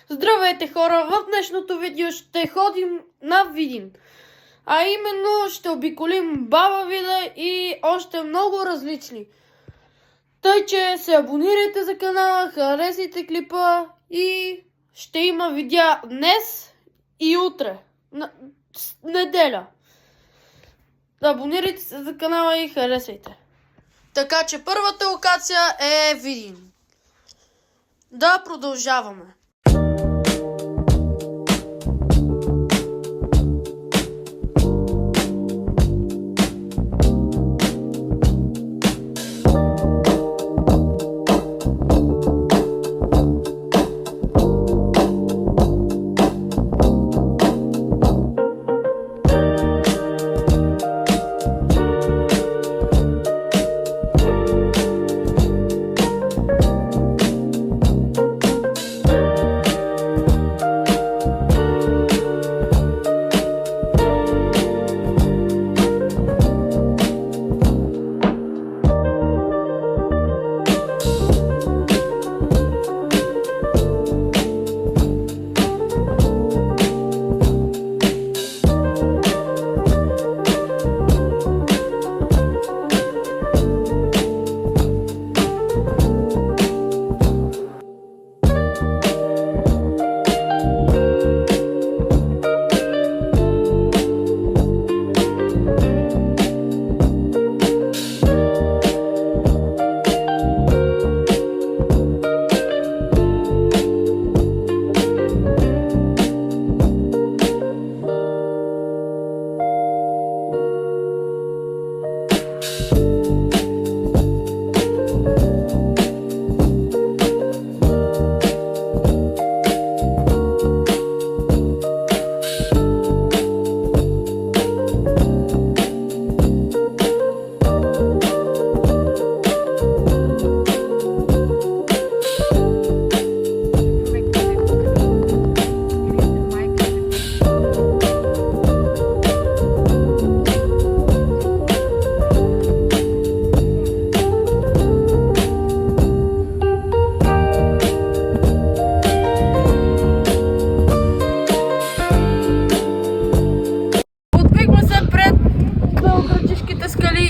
Здравейте хора, в днешното видео ще ходим на Видин. А именно ще обиколим Баба Вида и още много различни. Тъй, че се абонирайте за канала, харесайте клипа и ще има видеа днес и утре. Неделя. Абонирайте се за канала и харесайте. Така че първата локация е Видин. Да продължаваме.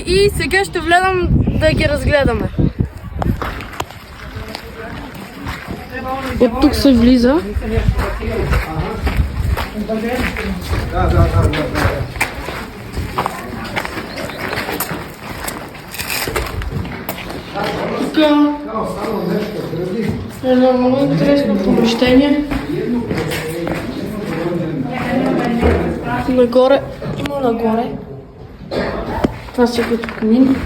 И сега ще влезам да ги разгледаме. От тук се влиза. Тук е едно много интересно помещение. Нагоре, има нагоре. Това си като камин.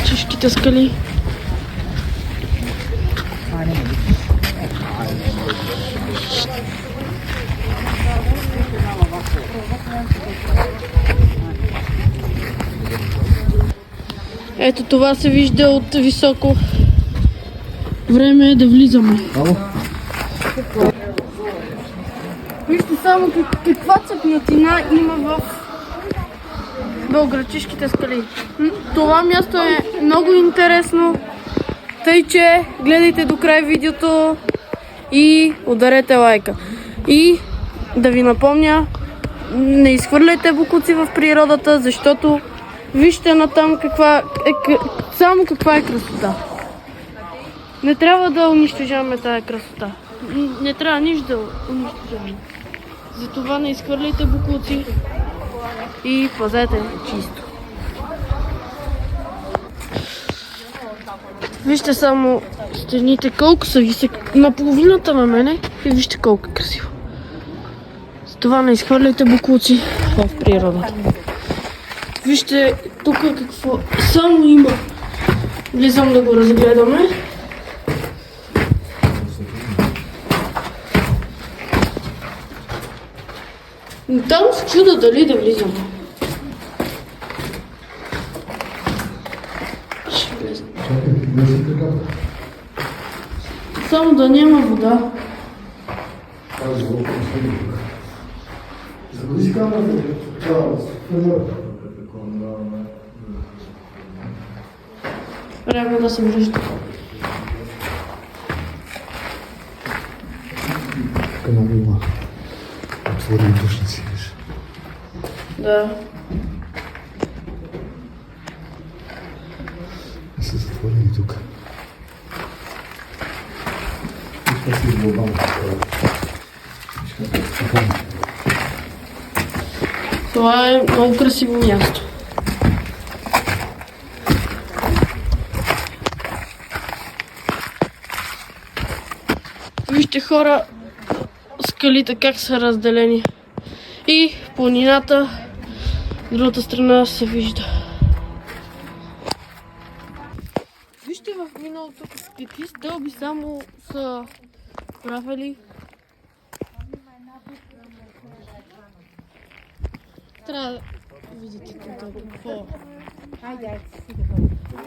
Чешките скали. Ето това се вижда от високо. Време е да влизаме. Вижте само каква цъпнятина има в Белоградчишките скали. Това място е много интересно, тъй че гледайте до край видеото и ударете лайка. И да ви напомня, не изхвърляйте боклуци в природата, защото вижте натам само каква е красота. Не трябва да унищожаваме тази красота. Не трябва нищо да унищожаваме. Затова не изхвърляйте боклуци и пазете чисто. Вижте само стените колко са високи, на половината на мене, и вижте колко е красиво. Затова не изхвърляйте боклуци в природата. Вижте тук какво само има. Влизам да го разгледаме. Но там се чуда дали да влизам. Ще влезем. Само да няма вода. Загрузи камерата. Време да се връща. Канал има отворени душници, виж. Да. И са затворени тук. Това си глобално. Това е много красиво място. Вижте хора, скалите как са разделени. И планината, другата страна се вижда. Вижте в миналото какви стълби само са правили. Трябва да видите тук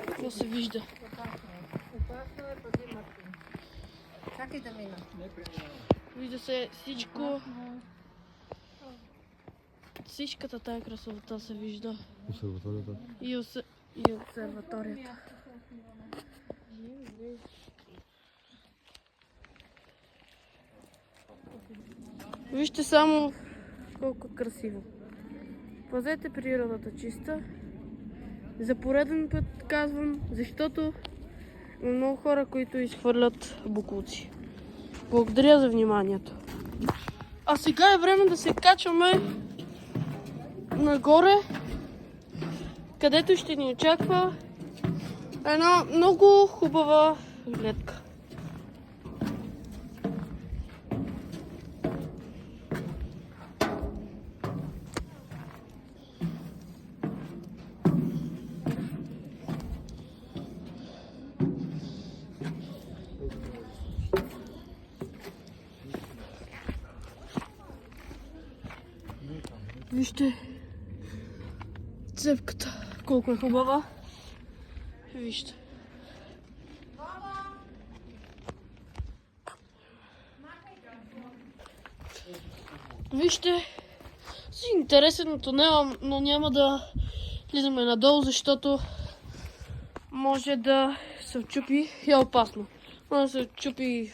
какво се вижда. Чакай да мина. Вижда се всичко. Всичката тая красота се вижда. Обсерваторията. И обсерваторията. Вижте само колко красиво. Пазете природата чиста. За пореден път казвам, защото има много хора, които изхвърлят боклуци. Благодаря за вниманието. А сега е време да се качваме нагоре, където ще ни очаква една много хубава гледка. Вижте цепката, колко е хубава. Вижте. Вижте, си интересен тунел, но няма да влизаме надолу, защото може да се отчупи и е опасно. Може да се отчупи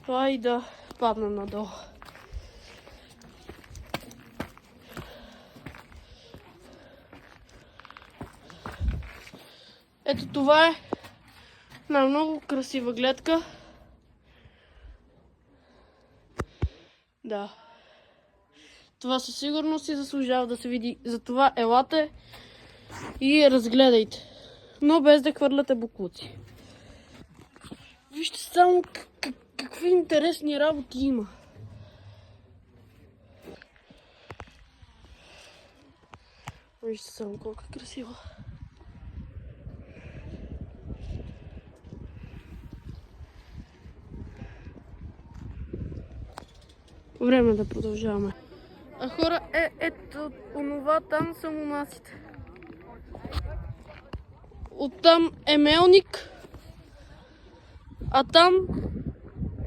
това и да падна надолу. Ето това е една много красива гледка. Да. Това със сигурност си заслужава да се види. Затова елате и я разгледайте. Но без да хвърляте боклуци. Вижте само какви интересни работи има. Вижте само колко е красиво. Време да продължаваме. А хора, ето онова там са монасите. Оттам е Мелник, а там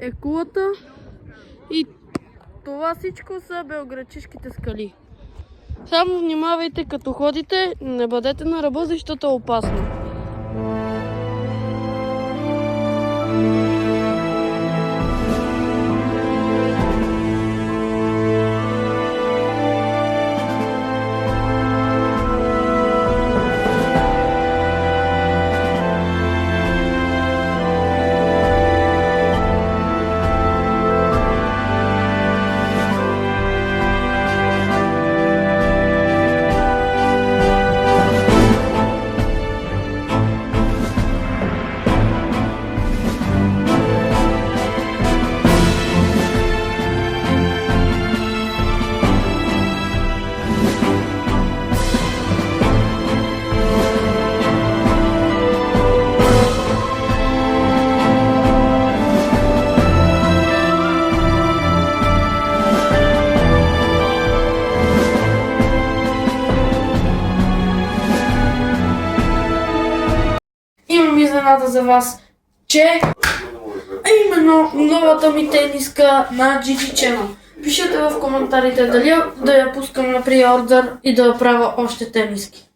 е кулата и това всичко са белоградчишките скали. Само внимавайте като ходите, не бъдете на ръба, защото е опасно. Имам изненада за вас, че именно новата ми тениска на GG Channel. Пишете в коментарите дали да я пускам на приордър и да правя още тениски.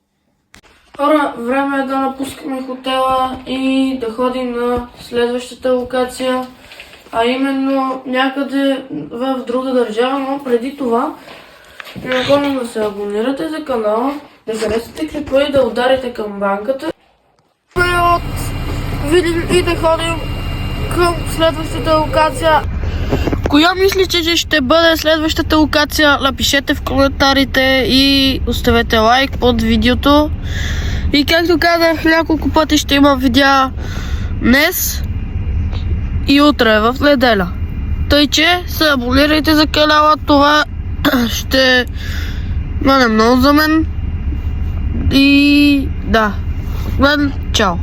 Хора, време е да напускаме хотела и да ходим на следващата локация, а именно някъде в друга държава, но преди това не забравяйте да се абонирате за канала, да харесате клипа и да ударите камбанката. От Видин и да ходим към следващата локация. Коя мислите, че ще бъде следващата локация? Напишете в коментарите и оставете лайк под видеото. И както казах, няколко пъти ще има видеа днес и утре в неделя. Тъй, че се абонирайте за канала, това ще бъде много за мен. И да, чао!